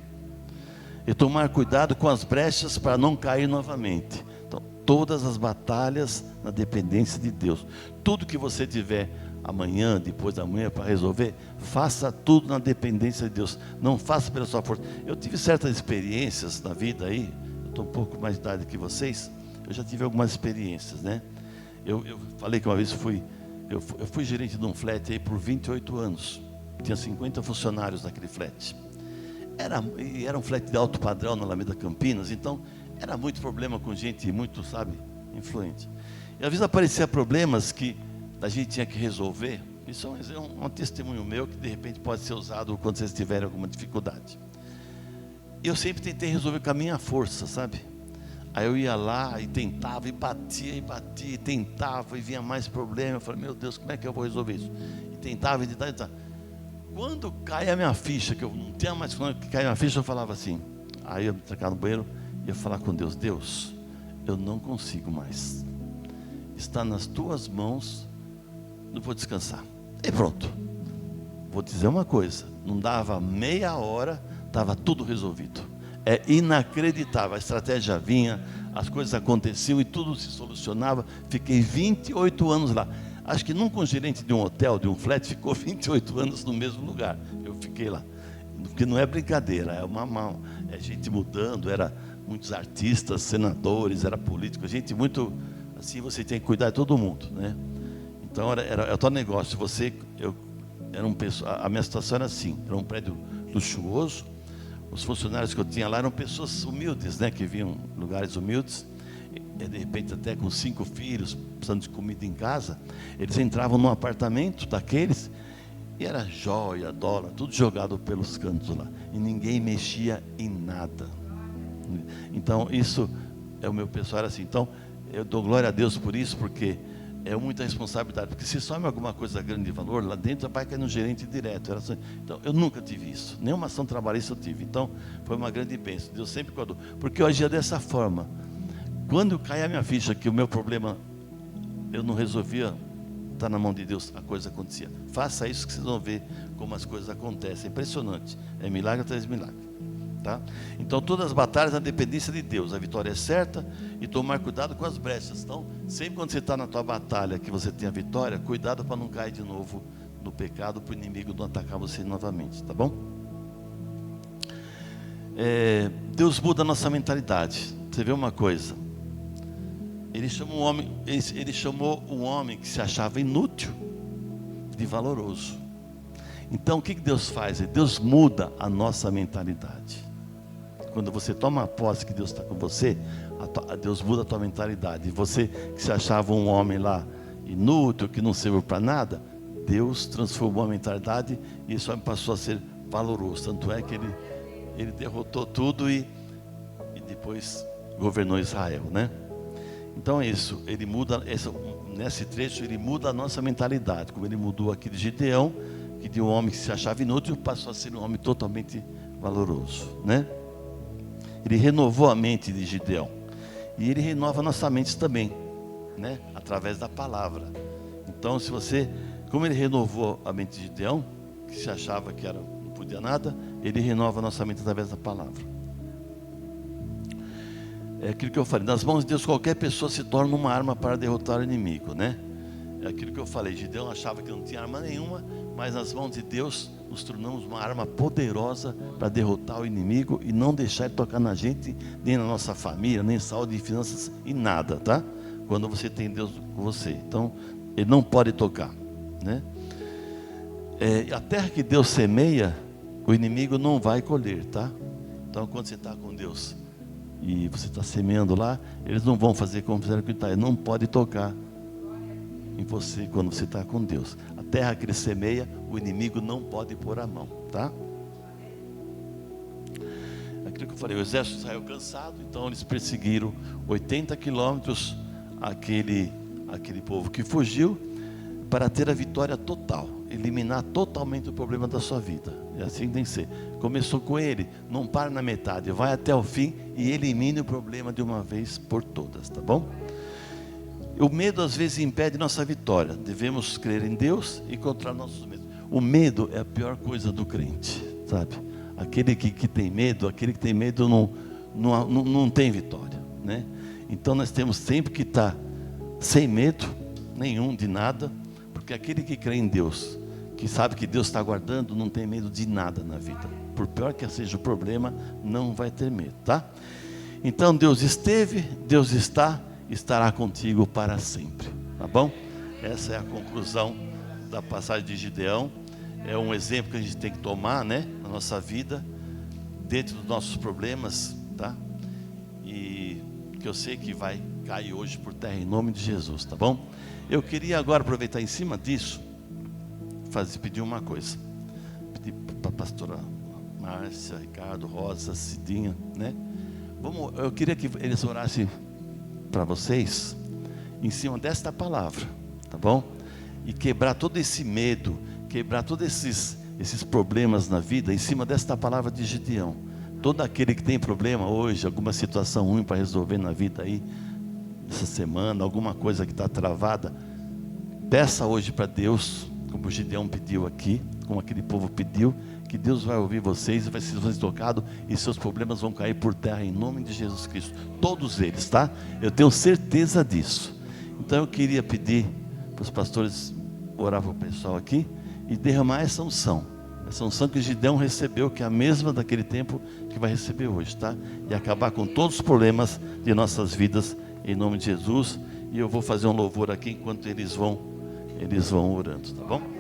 E tomar cuidado com as brechas para não cair novamente. Então, todas as batalhas na dependência de Deus. Tudo que você tiver amanhã, depois da manhã para resolver, faça tudo na dependência de Deus. Não faça pela sua força. Eu tive certas experiências na vida aí, eu estou um pouco mais de idade que vocês, eu já tive algumas experiências, né? Eu falei que uma vez eu fui gerente de um flat aí por 28 anos. Tinha 50 funcionários naquele flat. Era um flat de alto padrão na Alameda Campinas, então era muito problema com gente muito, sabe, influente. E às vezes aparecia problemas que a gente tinha que resolver. Isso é um testemunho meu que de repente pode ser usado quando vocês tiverem alguma dificuldade. Eu sempre tentei resolver com a minha força, sabe? Aí eu ia lá e tentava, e batia, e tentava, e vinha mais problema. Eu falei, meu Deus, como é que eu vou resolver isso? E tentava. Quando cai a minha ficha, que eu não tinha mais quando cai a minha ficha, eu falava assim. Aí eu me trancar no banheiro e ia falar com Deus. Deus, eu não consigo mais. Está nas tuas mãos, não vou descansar. E pronto. Vou dizer uma coisa, não dava meia hora, estava tudo resolvido. É inacreditável, a estratégia vinha, as coisas aconteciam e tudo se solucionava. Fiquei 28 anos lá. Acho que nunca um gerente de um hotel, de um flat, ficou 28 anos no mesmo lugar. Eu fiquei lá. Porque não é brincadeira, é gente mudando, era muitos artistas, senadores, era político, gente muito assim, você tem que cuidar de todo mundo, né? Então era tal negócio. A minha situação era assim, era um prédio luxuoso. Os funcionários que eu tinha lá eram pessoas humildes, né, que vinham de lugares humildes, e de repente até com 5 filhos, precisando de comida em casa. Eles entravam num apartamento daqueles e era joia, dólar, tudo jogado pelos cantos lá, e ninguém mexia em nada. Então isso o meu pessoal era assim. Então eu dou glória a Deus por isso, porque é muita responsabilidade, porque se some alguma coisa grande de valor lá dentro, vai cair no gerente direto. Então eu nunca tive isso, nenhuma ação trabalhista eu tive. Então foi uma grande bênção, Deus sempre cuidou, porque eu agia dessa forma. Quando cai a minha ficha que o meu problema eu não resolvia, está na mão de Deus, a coisa acontecia. Faça isso que vocês vão ver como as coisas acontecem. É impressionante, é milagre atrás de milagre, tá? Então todas as batalhas na dependência de Deus, a vitória é certa, e tomar cuidado com as brechas. Então sempre quando você está na tua batalha, que você tem a vitória, cuidado para não cair de novo no pecado, para o inimigo não atacar você novamente, tá bom? Deus muda a nossa mentalidade. Você vê uma coisa, Ele chamou um homem que se achava inútil de valoroso. Então o que Deus faz? Deus muda a nossa mentalidade. Quando você toma posse que Deus está com você, Deus muda a tua mentalidade. E você que se achava um homem lá inútil, que não serviu para nada, Deus transformou a mentalidade e esse homem passou a ser valoroso. Tanto é que ele derrotou tudo e depois governou Israel, né? Então é isso, ele muda, nesse trecho ele muda a nossa mentalidade, como ele mudou aqui de Gideão, que de um homem que se achava inútil passou a ser um homem totalmente valoroso, né? Ele renovou a mente de Gideão, e ele renova a nossa mente também, né? Através da palavra. Então como ele renovou a mente de Gideão, que se achava que não podia nada, ele renova a nossa mente através da palavra. É aquilo que eu falei, nas mãos de Deus qualquer pessoa se torna uma arma para derrotar o inimigo, né? É aquilo que eu falei, Gideão achava que não tinha arma nenhuma, mas nas mãos de Deus nos tornamos uma arma poderosa para derrotar o inimigo e não deixar ele tocar na gente, nem na nossa família, nem saúde e finanças e nada, tá? Quando você tem Deus com você, então ele não pode tocar, né? A terra que Deus semeia, o inimigo não vai colher, tá? Então quando você está com Deus e você está semeando lá, eles não vão fazer como fizeram com Itaí, não pode tocar em você quando você está com Deus. A terra que ele semeia, o inimigo não pode pôr a mão, tá? Aquilo que eu falei, o exército saiu cansado, então eles perseguiram 80 quilômetros aquele povo que fugiu, para ter a vitória total, eliminar totalmente o problema da sua vida. E assim tem que ser. Começou com ele, não para na metade, vai até o fim e elimine o problema de uma vez por todas, tá bom? O medo às vezes impede nossa vitória. Devemos crer em Deus e controlar nossos medos. O medo é a pior coisa do crente, sabe? Aquele que tem medo, não tem vitória, né? Então nós temos sempre que estar sem medo nenhum de nada, porque aquele que crê em Deus, que sabe que Deus está guardando, não tem medo de nada na vida. Por pior que seja o problema, não vai ter medo, tá? Então Deus esteve, Deus está, estará contigo para sempre, tá bom? Essa é a conclusão da passagem de Gideão. É um exemplo que a gente tem que tomar, né, na nossa vida, dentro dos nossos problemas, tá? E que eu sei que vai cair hoje por terra em nome de Jesus, tá bom? Eu queria agora aproveitar em cima disso, pedir uma coisa. Pedir para a pastora Márcia, Ricardo, Rosa, Cidinha, né? Eu queria que eles orassem para vocês em cima desta palavra, tá bom? E quebrar todo esse medo, quebrar todos esses problemas na vida em cima desta palavra de Gideão. Todo aquele que tem problema hoje, alguma situação ruim para resolver na vida aí, essa semana, alguma coisa que está travada, peça hoje para Deus, como o Gideão pediu aqui, como aquele povo pediu, que Deus vai ouvir vocês, vai ser tocado e seus problemas vão cair por terra em nome de Jesus Cristo, todos eles, tá? Eu tenho certeza disso. Então eu queria pedir para os pastores orar para o pessoal aqui e derramar essa unção, Essa unção que Gideão recebeu, que é a mesma daquele tempo que vai receber hoje, tá? E acabar com todos os problemas de nossas vidas, em nome de Jesus. E eu vou fazer um louvor aqui enquanto eles vão orando, tá bom?